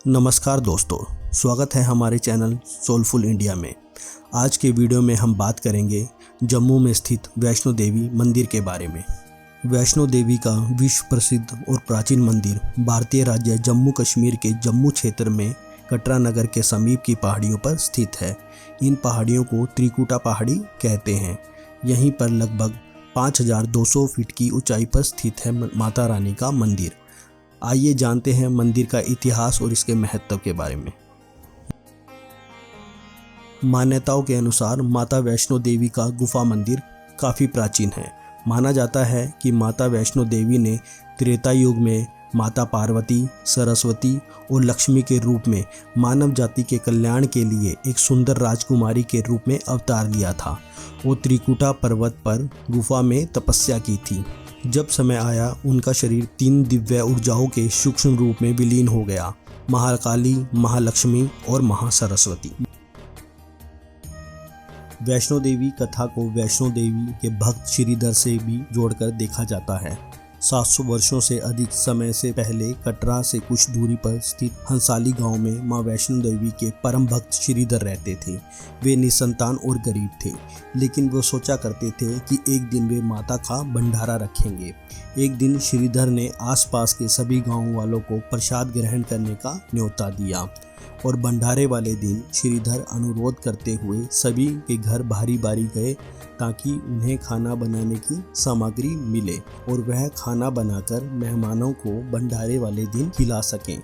नमस्कार दोस्तों, स्वागत है हमारे चैनल सोलफुल इंडिया में। आज के वीडियो में हम बात करेंगे जम्मू में स्थित वैष्णो देवी मंदिर के बारे में। वैष्णो देवी का विश्व प्रसिद्ध और प्राचीन मंदिर भारतीय राज्य जम्मू कश्मीर के जम्मू क्षेत्र में कटरा नगर के समीप की पहाड़ियों पर स्थित है। इन पहाड़ियों को त्रिकुटा पहाड़ी कहते हैं। यहीं पर लगभग 5200 फीट की ऊंचाई पर स्थित है माता रानी का मंदिर। आइए जानते हैं मंदिर का इतिहास और इसके महत्व के बारे में। मान्यताओं के अनुसार माता वैष्णो देवी का गुफा मंदिर काफ़ी प्राचीन है। माना जाता है कि माता वैष्णो देवी ने त्रेता युग में माता पार्वती, सरस्वती और लक्ष्मी के रूप में मानव जाति के कल्याण के लिए एक सुंदर राजकुमारी के रूप में अवतार लिया था और त्रिकुटा पर्वत पर गुफा में तपस्या की थी। जब समय आया, उनका शरीर 3 दिव्य ऊर्जाओं के सूक्ष्म रूप में विलीन हो गया: महाकाली, महालक्ष्मी और महासरस्वती। वैष्णो देवी कथा को वैष्णो देवी के भक्त श्रीधर से भी जोड़कर देखा जाता है। 700 वर्षों से अधिक समय से पहले कटरा से कुछ दूरी पर स्थित हंसाली गांव में मां वैष्णो देवी के परम भक्त श्रीधर रहते थे। वे निसंतान और गरीब थे, लेकिन वो सोचा करते थे कि एक दिन वे माता का भंडारा रखेंगे। एक दिन श्रीधर ने आसपास के सभी गांव वालों को प्रसाद ग्रहण करने का न्योता दिया और भंडारे वाले दिन श्रीधर अनुरोध करते हुए सभी के घर बारी बारी गए ताकि उन्हें खाना बनाने की सामग्री मिले और वह खाना बनाकर मेहमानों को भंडारे वाले दिन खिला सकें।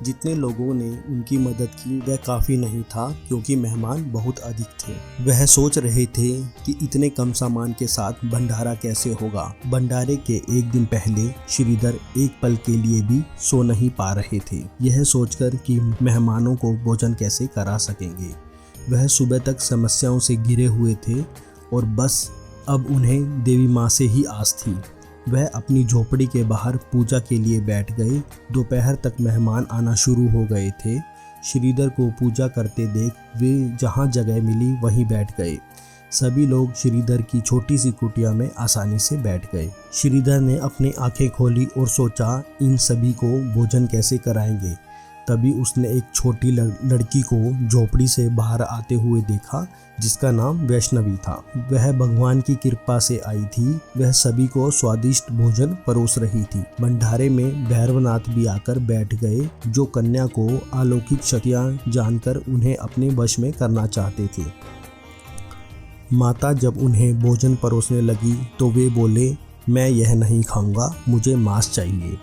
जितने लोगों ने उनकी मदद की वह काफ़ी नहीं था, क्योंकि मेहमान बहुत अधिक थे। वह सोच रहे थे कि इतने कम सामान के साथ भंडारा कैसे होगा। भंडारे के एक दिन पहले श्रीधर एक पल के लिए भी सो नहीं पा रहे थे, यह सोचकर कि मेहमानों को भोजन कैसे करा सकेंगे। वह सुबह तक समस्याओं से घिरे हुए थे और बस अब उन्हें देवी माँ से ही आस थी। वह अपनी झोपड़ी के बाहर पूजा के लिए बैठ गए। दोपहर तक मेहमान आना शुरू हो गए थे। श्रीधर को पूजा करते देख वे जहाँ जगह मिली वहीं बैठ गए। सभी लोग श्रीधर की छोटी सी कुटिया में आसानी से बैठ गए। श्रीधर ने अपनी आंखें खोली और सोचा, इन सभी को भोजन कैसे कराएंगे। तभी उसने एक छोटी लड़की को झोपड़ी से बाहर आते हुए देखा, जिसका नाम वैष्णवी था। वह भगवान की कृपा से आई थी। वह सभी को स्वादिष्ट भोजन परोस रही थी। भंडारे में भैरवनाथ भी आकर बैठ गए, जो कन्या को अलौकिक शक्तियां जानकर उन्हें अपने वश में करना चाहते थे। माता जब उन्हें भोजन परोसने लगी तो वे बोले, मैं यह नहीं खाऊंगा, मुझे मांस चाहिए।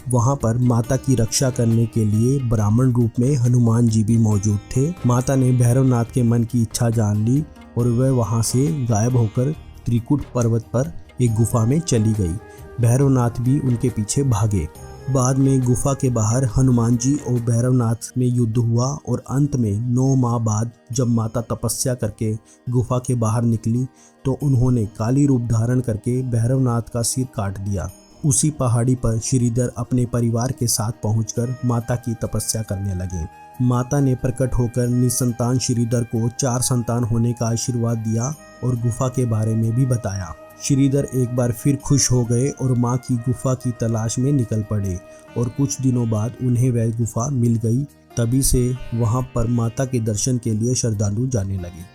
वहाँ पर माता की रक्षा करने के लिए ब्राह्मण रूप में हनुमान जी भी मौजूद थे। माता ने भैरवनाथ के मन की इच्छा जान ली और वह वहाँ से गायब होकर त्रिकुट पर्वत पर एक गुफा में चली गई। भैरवनाथ भी उनके पीछे भागे। बाद में गुफा के बाहर हनुमान जी और भैरवनाथ में युद्ध हुआ और अंत में 9 माह बाद जब माता तपस्या करके गुफा के बाहर निकली तो उन्होंने काली रूप धारण करके भैरवनाथ का सिर काट दिया। उसी पहाड़ी पर श्रीधर अपने परिवार के साथ पहुंचकर माता की तपस्या करने लगे। माता ने प्रकट होकर निसंतान श्रीधर को 4 संतान होने का आशीर्वाद दिया और गुफा के बारे में भी बताया। श्रीधर एक बार फिर खुश हो गए और मां की गुफा की तलाश में निकल पड़े और कुछ दिनों बाद उन्हें वह गुफा मिल गई। तभी से वहां पर माता के दर्शन के लिए श्रद्धालु जाने लगे।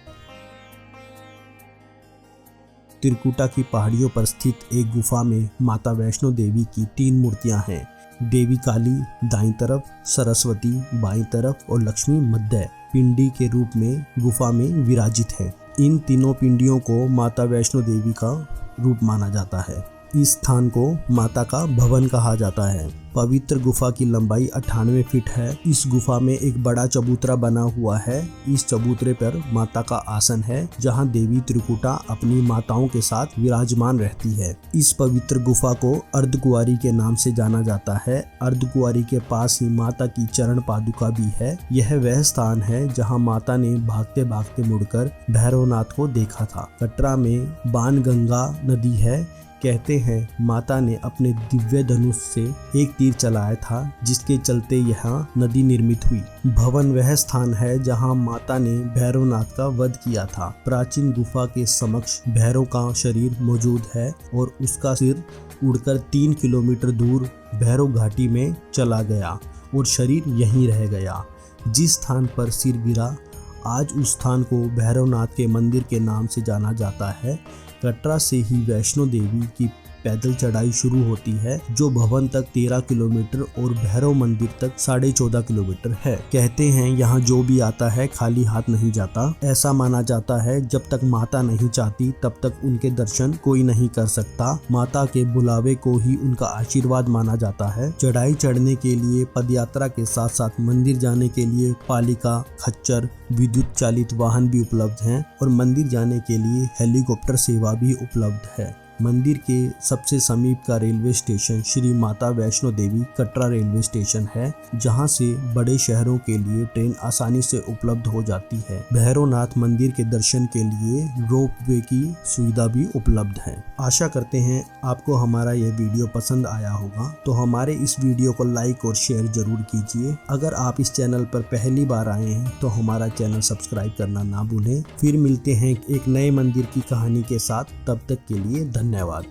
त्रिकुटा की पहाड़ियों पर स्थित एक गुफा में माता वैष्णो देवी की 3 मूर्तियां हैं। देवी काली दाईं तरफ, सरस्वती बाईं तरफ और लक्ष्मी मध्य पिंडी के रूप में गुफा में विराजित है। इन तीनों पिंडियों को माता वैष्णो देवी का रूप माना जाता है। इस स्थान को माता का भवन कहा जाता है। पवित्र गुफा की लंबाई 98 फीट है। इस गुफा में एक बड़ा चबूतरा बना हुआ है। इस चबूतरे पर माता का आसन है, जहां देवी त्रिकुटा अपनी माताओं के साथ विराजमान रहती है। इस पवित्र गुफा को अर्धकुंवारी के नाम से जाना जाता है। अर्धकुंवारी के पास ही माता की चरण पादुका भी है। यह वह स्थान है जहां माता ने भागते भागते मुड़कर भैरवनाथ को देखा था। कटरा में बाणगंगा नदी है। कहते हैं माता ने अपने दिव्य धनुष से एक तीर चलाया था, जिसके चलते यहाँ नदी निर्मित हुई। भवन वह स्थान है जहाँ माता ने भैरवनाथ का वध किया था। प्राचीन गुफा के समक्ष भैरव का शरीर मौजूद है और उसका सिर उड़कर 3 किलोमीटर दूर भैरव घाटी में चला गया और शरीर यहीं रह गया। जिस स्थान पर सिर गिरा आज उस स्थान को भैरवनाथ के मंदिर के नाम से जाना जाता है। कटरा से ही वैष्णो देवी की पैदल चढ़ाई शुरू होती है, जो भवन तक 13 किलोमीटर और भैरव मंदिर तक 14.5 किलोमीटर है। कहते हैं यहाँ जो भी आता है खाली हाथ नहीं जाता। ऐसा माना जाता है जब तक माता नहीं चाहती तब तक उनके दर्शन कोई नहीं कर सकता। माता के बुलावे को ही उनका आशीर्वाद माना जाता है। चढ़ाई चढ़ने के लिए पदयात्रा के साथ साथ मंदिर जाने के लिए पालिका, खच्चर, विद्युत चालित वाहन भी उपलब्ध हैं और मंदिर जाने के लिए हेलीकॉप्टर सेवा भी उपलब्ध है। मंदिर के सबसे समीप का railway station Shri Mata Vaishno Devi Katra railway station है, जहां से बड़े शहरों के लिए ट्रेन आसानी से उपलब्ध हो जाती है। भैरवनाथ मंदिर के दर्शन के लिए रोप वे की सुविधा भी उपलब्ध है। आशा करते हैं आपको हमारा यह वीडियो पसंद आया होगा, तो हमारे इस वीडियो को लाइक और शेयर जरूर कीजिए। अगर आप इस चैनल पर पहली बार आए हैं तो हमारा चैनल सब्सक्राइब करना ना भूलें। फिर मिलते हैं एक नए मंदिर की कहानी के साथ, तब तक के लिए धन्यवाद।